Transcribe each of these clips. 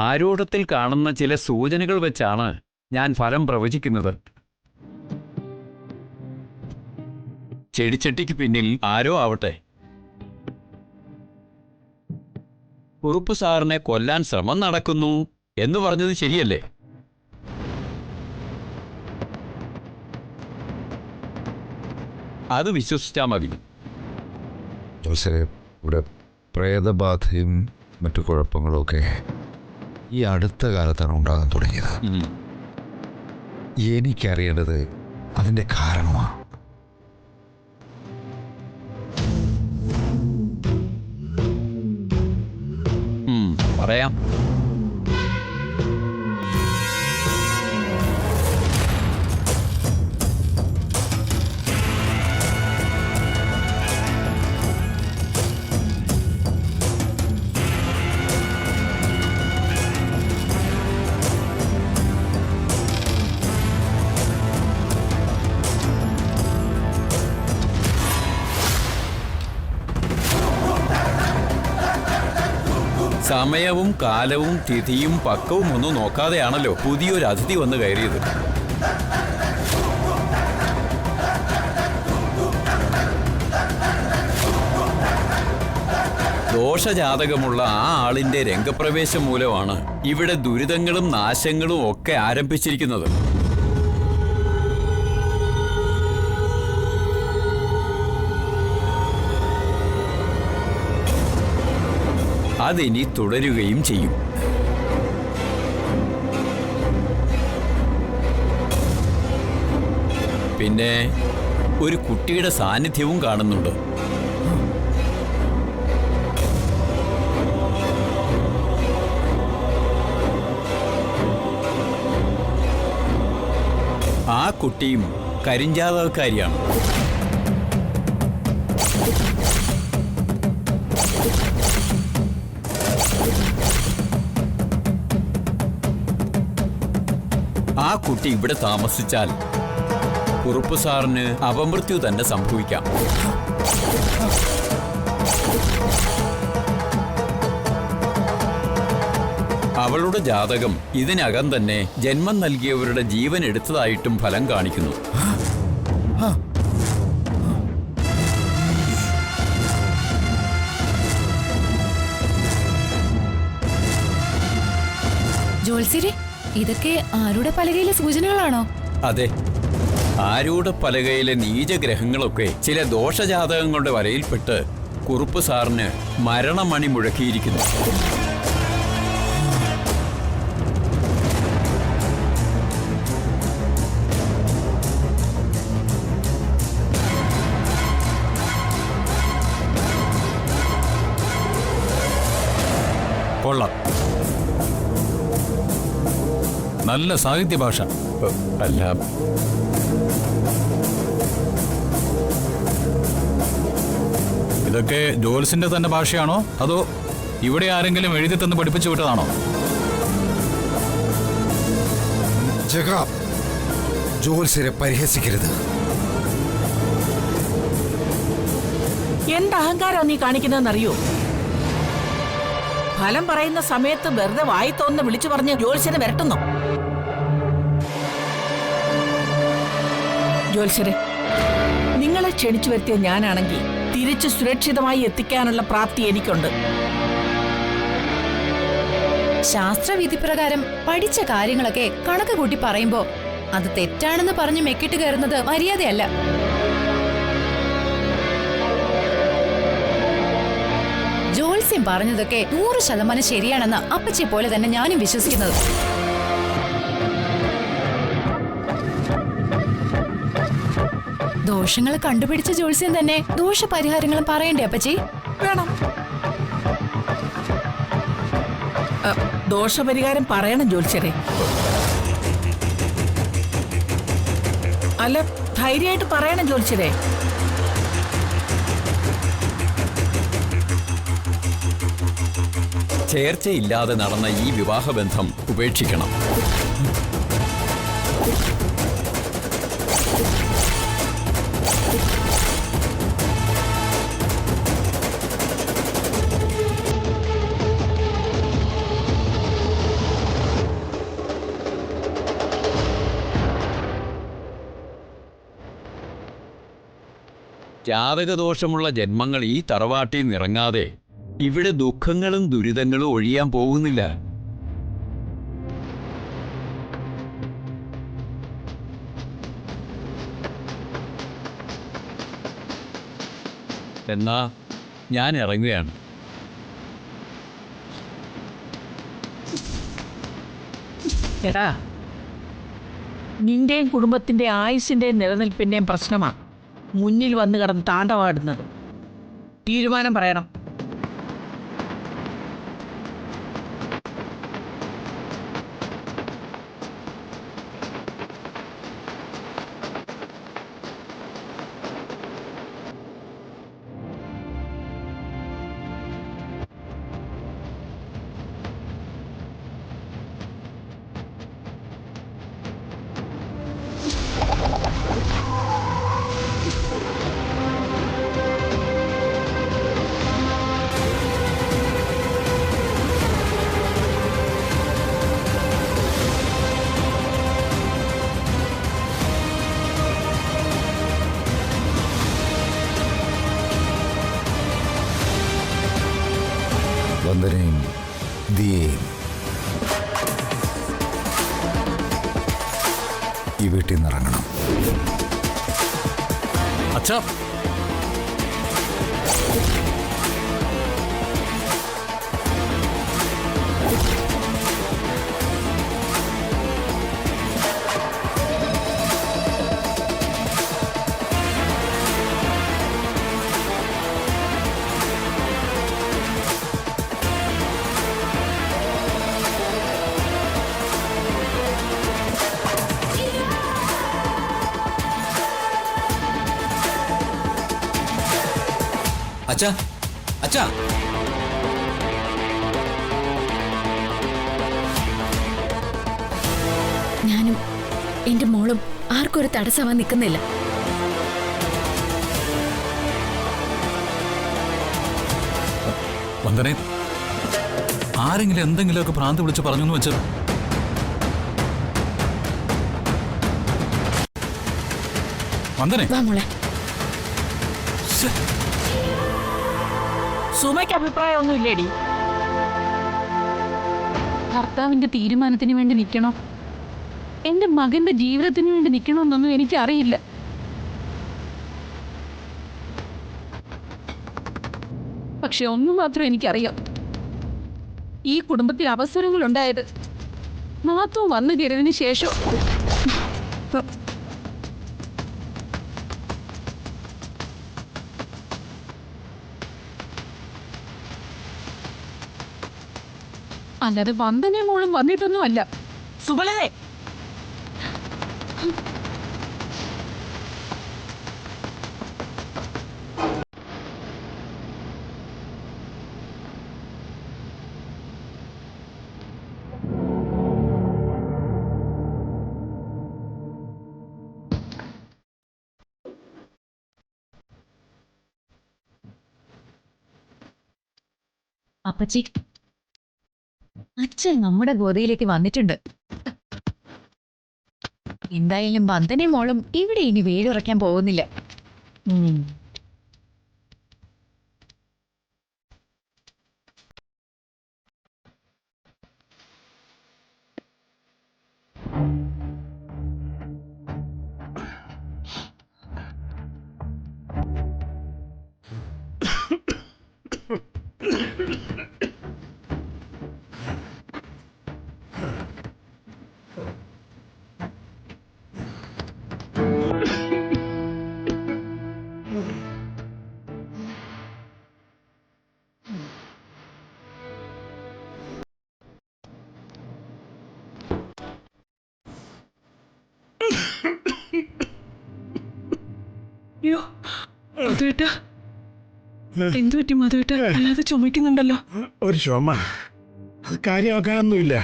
ആരൂഢത്തിൽ കാണുന്ന ചില സൂചനകൾ വെച്ചാണ് ഞാൻ ഫലം പ്രവചിക്കുന്നത്. ചെടിച്ചട്ടിക്ക് പിന്നിൽ ആരോ ആവട്ടെ, കുറുപ്പ് സാറിനെ കൊല്ലാൻ ശ്രമം നടക്കുന്നു എന്ന് പറഞ്ഞത് ശരിയല്ലേ? അത് വിശ്വസിച്ചാൽ മതി. ഇവിടെ പ്രേതബാധയും മറ്റു കുഴപ്പങ്ങളൊക്കെ ഈ അടുത്ത കാലത്താണ് ഉണ്ടാകാൻ തുടങ്ങിയത്. എനിക്കറിയേണ്ടത് അതിൻ്റെ കാരണമാണ്. പറയാം. സമയവും കാലവും തിഥിയും പക്കവും ഒന്നും നോക്കാതെയാണല്ലോ പുതിയൊരു അതിഥി വന്ന് കയറിയത്. ദോഷജാതകമുള്ള ആ ആളിന്റെ രംഗപ്രവേശം മൂലമാണ് ഇവിടെ ദുരിതങ്ങളും നാശങ്ങളും ഒക്കെ ആരംഭിച്ചിരിക്കുന്നത്. അതിനി തുടരുകയും ചെയ്യും. പിന്നെ ഒരു കുട്ടിയുടെ സാന്നിധ്യവും കാണുന്നുണ്ട്. ആ കുട്ടിയും കരിഞ്ചാതകക്കാരിയാണ്. ആ കുട്ടി ഇവിടെ താമസിച്ചാൽ കുറുപ്പ് സാറിന് അപമൃത്യു തന്നെ സംഭവിക്കാം. അവളുടെ ജാതകം ഇതിനകം തന്നെ ജന്മം നൽകിയവരുടെ ജീവൻ എടുത്തതായിട്ടും ഫലം കാണിക്കുന്നു. ജോത്സ്യരെ, ഇതൊക്കെ ആരുടെ പലകയിലെ സൂചനകളാണോ? അതെ, ആരുടെ പലകയിലെ നീചഗ്രഹങ്ങളൊക്കെ ചില ദോഷജാതകങ്ങളുടെ വലയിൽപ്പെട്ട് കുറുപ്പ് സാറിന് മരണമണി മുഴക്കിയിരിക്കുന്നു. കൊള്ളാം, നല്ല സാഹിത്യ ഭാഷ. അല്ല, ഇതൊക്കെ ജോൽസിന്റെ തന്നെ ഭാഷയാണോ അതോ ഇവിടെ ആരെങ്കിലും എഴുതി തന്ന് പഠിപ്പിച്ചു വിട്ടതാണോ? ജോൽസിനെ പരിഹസിക്കരുത്. എന്ത് അഹങ്കാരം നീ കാണിക്കുന്നതെന്നറിയോ? ഫലം പറയുന്ന സമയത്ത് വെറുതെ വായി തോന്നുന്ന വിളിച്ചു പറഞ്ഞ് ജോത്സ്യനെ വരട്ടുന്നു. ജോത്സ്യരെ, നിങ്ങളെ ക്ഷണിച്ചു വരുത്തിയ ഞാനാണെങ്കിൽ തിരിച്ച് സുരക്ഷിതമായി എത്തിക്കാനുള്ള പ്രാപ്തി എനിക്കുണ്ട്. ശാസ്ത്രവിധി പ്രകാരം പഠിച്ച കാര്യങ്ങളൊക്കെ കണക്ക് കൂട്ടി പറയുമ്പോ അത് തെറ്റാണെന്ന് പറഞ്ഞ് മെക്കിട്ട് കയറുന്നത് മര്യാദയല്ല. ജോത്സ്യം പറഞ്ഞതൊക്കെ 100% ശരിയാണെന്ന് അപ്പച്ചി പോലെ തന്നെ ഞാനും വിശ്വസിക്കുന്നത്. ദോഷങ്ങൾ കണ്ടുപിടിച്ച ജോത്സ്യം തന്നെ ദോഷപരിഹാരങ്ങളും പറയണ്ടേ അപ്പച്ചി? വേണം. ദോഷപരിഹാരം പറയണം ജോത്സ്യരെ. അല്ല, ധൈര്യമായിട്ട് പറയണം ജോത്സ്യരെ. ചേർച്ചയില്ലാതെ നടന്ന ഈ വിവാഹബന്ധം ഉപേക്ഷിക്കണം. ജാതകദോഷമുള്ള ജന്മങ്ങൾ ഈ തറവാട്ടിൽ നിറങ്ങാതെ ഇവിടെ ദുഃഖങ്ങളും ദുരിതങ്ങളും ഒഴിയാൻ പോകുന്നില്ല. എന്നാ ഞാൻ ഇറങ്ങുകയാണ്. എടാ, നിന്റെയും കുടുംബത്തിന്റെ ആയുസിന്റെയും നിലനിൽപ്പിന്റെയും പ്രശ്നമാണ് മുന്നിൽ വന്ന് കിടന്ന് താണ്ഡവാടുന്നത്. തീരുമാനം പറയണം. വന്ദനയും ദിയയും ഈ വീട്ടിൽ നിന്ന് ഇറങ്ങണം. അച്ഛാ, അച്ഛാ, അച്ഛാ, ഞാനും എന്റെ മോളും ആർക്കും ഒരു തടസ്സമാവാൻ നിൽക്കുന്നില്ല. വന്ദനെ, ആരെങ്കിലും എന്തെങ്കിലുമൊക്കെ ഭ്രാന്ത് വിളിച്ച് പറഞ്ഞു എന്ന് വെച്ച് വന്ദനെ. വാ മോളെ. സുമയ്ക്ക് അഭിപ്രായമൊന്നും ഇല്ലേടി? ഭർത്താവിന്റെ തീരുമാനത്തിന് വേണ്ടി നിൽക്കണോ, എന്റെ മകന്റെ ജീവിതത്തിന് വേണ്ടി നിൽക്കണമെന്നൊന്നും എനിക്കറിയില്ല. പക്ഷെ ഒന്നു മാത്രം എനിക്കറിയാം, ഈ കുടുംബത്തിൽ അവസരങ്ങളുണ്ടായത് നാത്തൂൻ വന്നു കയറിയതിന് ശേഷം. അല്ലാതെ വന്ദനെ മോളും വന്നിട്ടൊന്നും അല്ല. സുബലേ, അപ്പച്ചി, അച്ഛൻ നമ്മുടെ ഗോതയിലേക്ക് വന്നിട്ടുണ്ട്. എന്തായാലും വന്ദനയും മോളും ഇവിടെ ഇനി വേരുറയ്ക്കാൻ പോകുന്നില്ല. അയ്യോ മധുവേട്ട, എന്തു പറ്റി മധുവേട്ട? അല്ലാതെ ചുമക്കുന്നുണ്ടല്ലോ. ഒരു ചുമ, അത് കാര്യമാക്കാനൊന്നുമില്ല.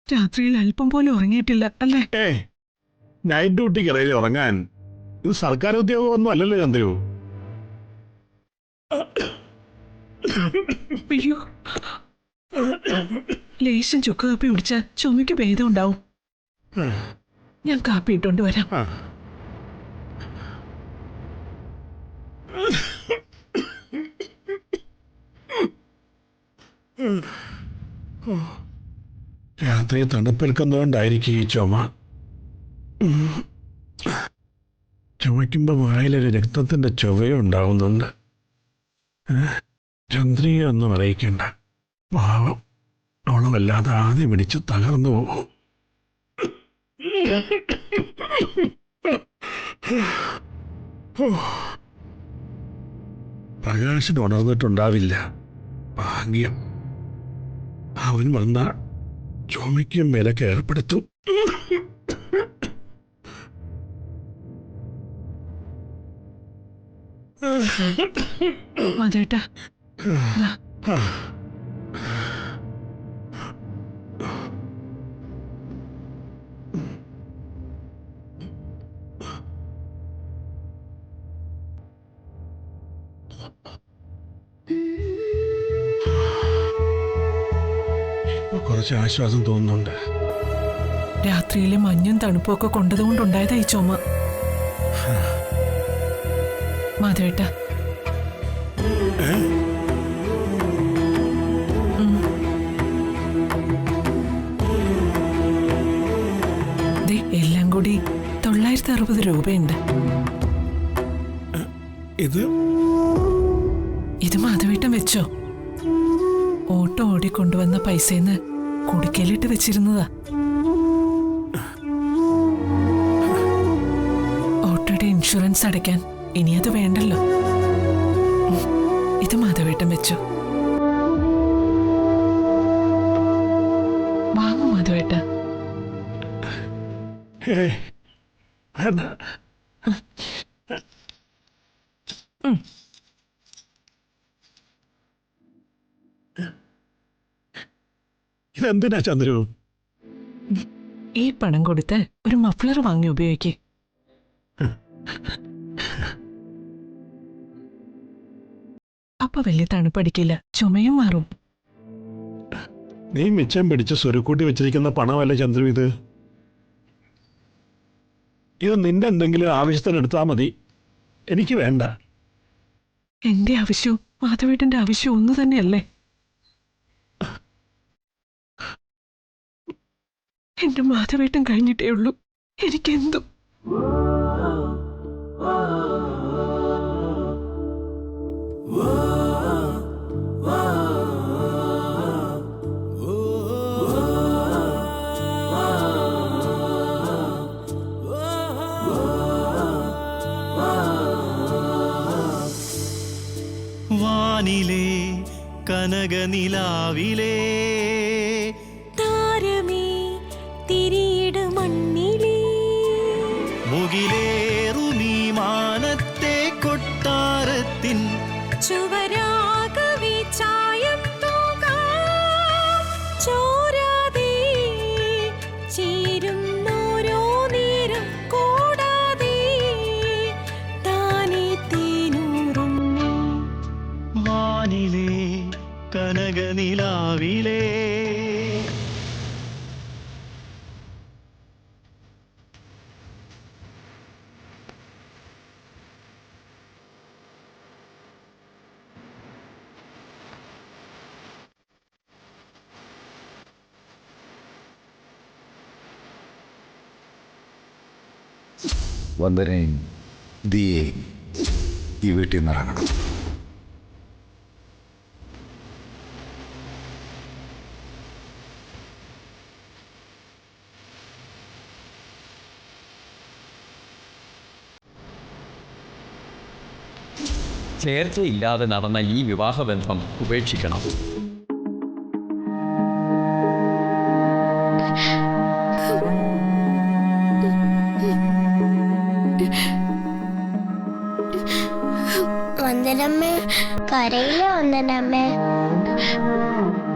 രാത്രിയിൽ അല്പം പോലും ഉറങ്ങിയിട്ടില്ല അല്ലേ? നൈറ്റ് ഡ്യൂട്ടിക്ക് ഇറങ്ങി ഉറങ്ങാൻ ഇത് സർക്കാർ ഉദ്യോഗമൊന്നും അല്ലല്ലോ ചന്ദ്രു. അയ്യോ, ലേശം ചുക്ക് കാപ്പി കുടിച്ചാൽ ചുമയ്ക്ക് ഭേദം ഉണ്ടാവും. ഞാൻ കാപ്പി ഇട്ടോണ്ട് വരാം. രാത്രി തണുപ്പേൽക്കുന്നതുകൊണ്ടായിരിക്കും ഈ ചുമ. ചുമയ്ക്കുമ്പോൾ വായിലൊരു രക്തത്തിൻ്റെ ചുവയും ഉണ്ടാവുന്നുണ്ട്. ചന്ദ്രിക ഒന്നും അറിയിക്കണ്ട. പാവം, അവള് വല്ലാതെ ആദ്യം പിടിച്ച് തകർന്നു പോകും. പ്രകാശന് ഉണർന്നിട്ടുണ്ടാവില്ല. ഭാഗ്യം. അവൻ വന്ന ചുമയ്ക്കും വിലക്ക് ഏർപ്പെടുത്തും. മതേട്ടാ, കുറച്ച് ആശ്വാസം തോന്നുന്നുണ്ട്. രാത്രിയിലെ മഞ്ഞും തണുപ്പും ഒക്കെ കൊണ്ടതുകൊണ്ടുണ്ടായതാ ഈ ചുമ. മാധവേട്ട, എല്ലാം കൂടി 960 രൂപയുണ്ട്. ഇത് മാധവേട്ടൻ വെച്ചോ. ഓട്ടോ ഓടിക്കൊണ്ടുവന്ന പൈസന്ന് കുടിക്കലിട്ട് വെച്ചിരുന്നതാ. ഓട്ടോയുടെ ഇൻഷുറൻസ് അടയ്ക്കാൻ ഇനി അത് വേണ്ടല്ലോ. ഇത് മാധവേട്ടൻ വെച്ചോ. വാങ്ങു മാധവേട്ട. ഇതെന്തിനാ ചന്ദ്രു? ഈ പണം കൊടുത്ത് ഒരു മഫ്ലർ വാങ്ങി ഉപയോഗിക്കേ. അപ്പൊ വലിയ തണുപ്പടിക്കില്ല, ചുമയും മാറും. നീ മിച്ചം പിടിച്ച് സ്വരുക്കൂട്ടി വെച്ചിരിക്കുന്ന പണമല്ല ചന്ദ്രു ഇത്. ഇത് നിന്റെ എന്തെങ്കിലും ആവശ്യത്തിന് എടുത്താൽ മതി. എനിക്ക് വേണ്ട. എന്റെ ആവശ്യവും മാധവേട്ടന്റെ ആവശ്യവും ഒന്ന് തന്നെയല്ലേ? എന്റെ മാധവേട്ടൻ കഴിഞ്ഞിട്ടേ ഉള്ളൂ എനിക്കെന്തും. വാനിലെ കനകനിലാവിലേ താരമേ തിരിയിട് മണ്ണിലേ മുകിലേറുമീ മാനത്തെ കൊട്ടാരത്തിൻ ചുവരാകവേ ചായം തൂകാം ചോരാതെ ചേരുന്നോരോ നേരം കൂടാതെ താനേ തേനൂറുന്നു. വാനിലെ കനകനിലാവിലേ വന്ദനയും ദിയേയും ഈ വീട്ടിൽ നിന്ന് ഇറങ്ങണം. ചേർച്ചയില്ലാതെ നടന്ന ഈ വിവാഹബന്ധം ഉപേക്ഷിക്കണം. വന്ദനമ്മേ, കരയില്ല വന്ദനമ്മേ.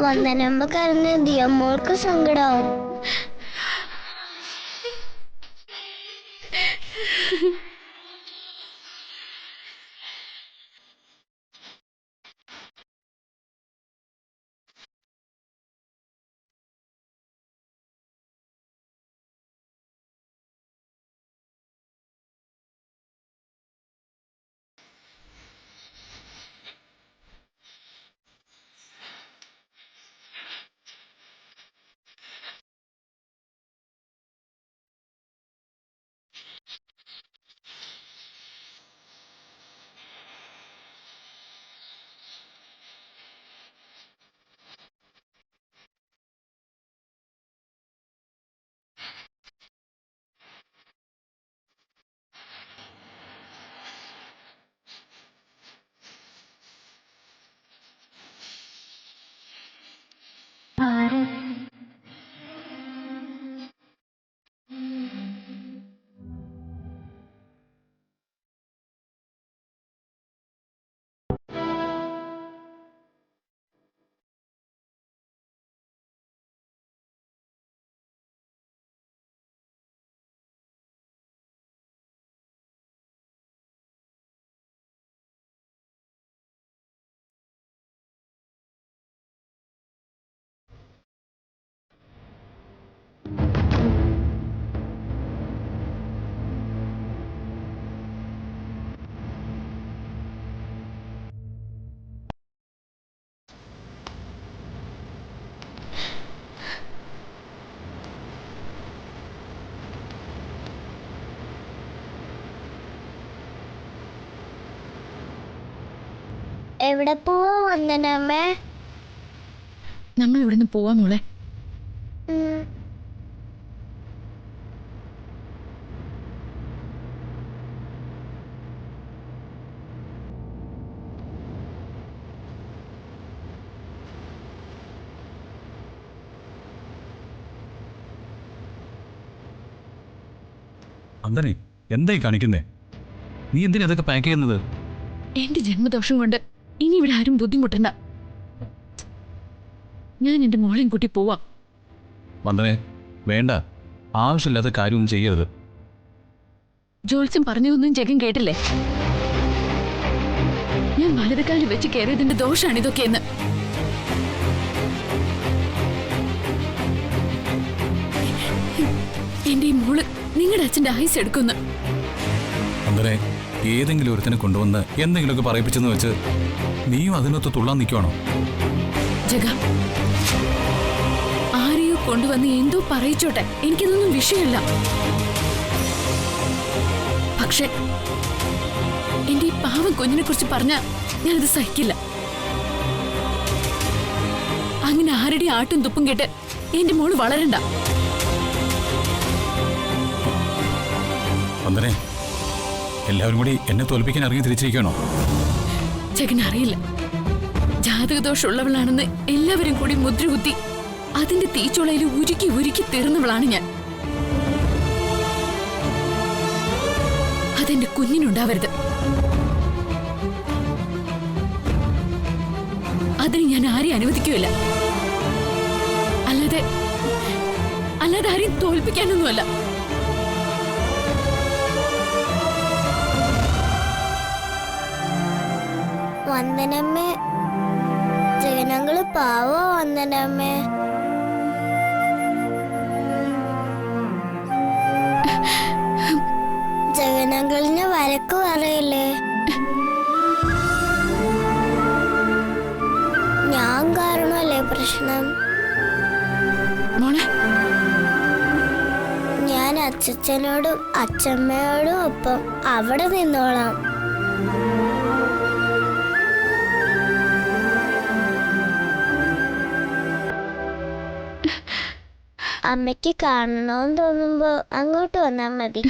വന്ദനമ്മ കരഞ്ഞ ദിയമ്മോൾക്ക് സങ്കടാവും. എവിടെ പോവാ വന്ദനമ്മേ? നമ്മൾ ഇവിടുന്ന് പോവാ മോളെ. അന്തനെ എന്തായി കാണിക്കുന്നേ? നീ എന്തിനാ അതൊക്കെ പാക്ക് ചെയ്യുന്നത്? എന്റെ ജന്മദോഷം കൊണ്ട് ഇനി ഇവിടെ ആരും ബുദ്ധിമുട്ടണ്ട. ഞാൻ എന്റെ മോളെയും കൂട്ടി പോവാ. വന്ദനെ വേണ്ട, ആവശ്യമില്ലാത്ത കാര്യമൊന്നും ചെയ്യരുത്. ജോത്സ്യം പറഞ്ഞതൊന്നും ജഗൻ കേട്ടില്ലേ? ഞാൻ വലതുകാലിൽ വെച്ച് കയറിയതിന്റെ ദോഷാണ് ഇതൊക്കെയെന്ന്. എന്റെ ഈ മോള് നിങ്ങളുടെ അച്ഛന്റെ ആയുസ് എടുക്കുന്നു. അന്തനെ ഏതെങ്കിലും ഒരുത്തിനെ കൊണ്ടുവന്ന് എന്തെങ്കിലുമൊക്കെ പറയിപ്പിച്ചെന്ന് വെച്ച് നീയും അതിനൊത്ത് തുള്ളാൻ നിൽക്കുവാണോ? ജഗ, ആരെയോ കൊണ്ടുവന്ന് എന്തോ പറയിച്ചോട്ടെ, എനിക്കിതൊന്നും വിഷയമല്ല. പക്ഷെ എന്റെ ഈ പാവം കുഞ്ഞിനെ കുറിച്ച് പറഞ്ഞ ഞാനത് സഹിക്കില്ല. അങ്ങനെ ആരുടെ ആട്ടും തുപ്പും കേട്ട് എന്റെ മോള് വളരണ്ട. വന്ദനെ, എല്ലാവരും കൂടി എന്നെ തോൽപ്പിക്കാൻ ഇറങ്ങി തിരിച്ചിരിക്കണോ? ജഗൻ അറിയില്ല, ജാതകദോഷമുള്ളവളാണെന്ന് എല്ലാവരും കൂടി മുദ്രകുത്തി അതിന്റെ തീച്ചുളയിൽ ഉരുക്കി ഉരുക്കി തീർന്നവളാണ് ഞാൻ. അതെന്റെ കുഞ്ഞിനുണ്ടാവരുത്. അതിന് ഞാൻ ആരെയും അനുവദിക്കുകയില്ല. അല്ലാതെ ആരെയും തോൽപ്പിക്കാനൊന്നുമല്ല. വന്ദനമ്മേ, ജഗനങ്ങള് പാവോ വന്ദനമ്മേ? ജഗനങ്ങളിന് വരക്ക് പറയില്ലേ? ഞാൻ കാരണമല്ലേ പ്രശ്നം? മോളെ, ഞാൻ അച്ഛനോടും അച്ഛമ്മയോടും ഒപ്പം അവിടെ നിന്നോളാം. അമ്മയ്ക്ക് കാണണമെന്ന് തോന്നുമ്പോ അങ്ങോട്ട് വന്നാ മതി.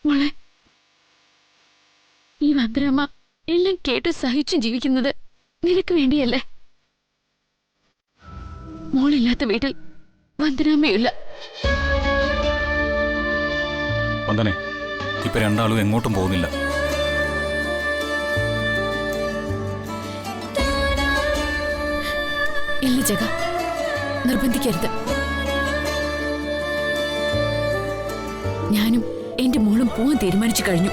മോളെ, ഈ വന്ദനമ്മ എല്ലാം കേട്ട് സഹിച്ചും ജീവിക്കുന്നത് നിനക്ക് വേണ്ടിയല്ലേ? മോളില്ലാത്ത വീട്ടിൽ വന്ദനമ്മയില്ല. വന്ദനെ, ഇപ്പൊ രണ്ടാളും എങ്ങോട്ടും പോകുന്നില്ല. ഇല്ല ജഗ, നിർബന്ധിക്കരുത്. ഞാനും എന്റെ മോളും പോവാൻ തീരുമാനിച്ചു കഴിഞ്ഞു.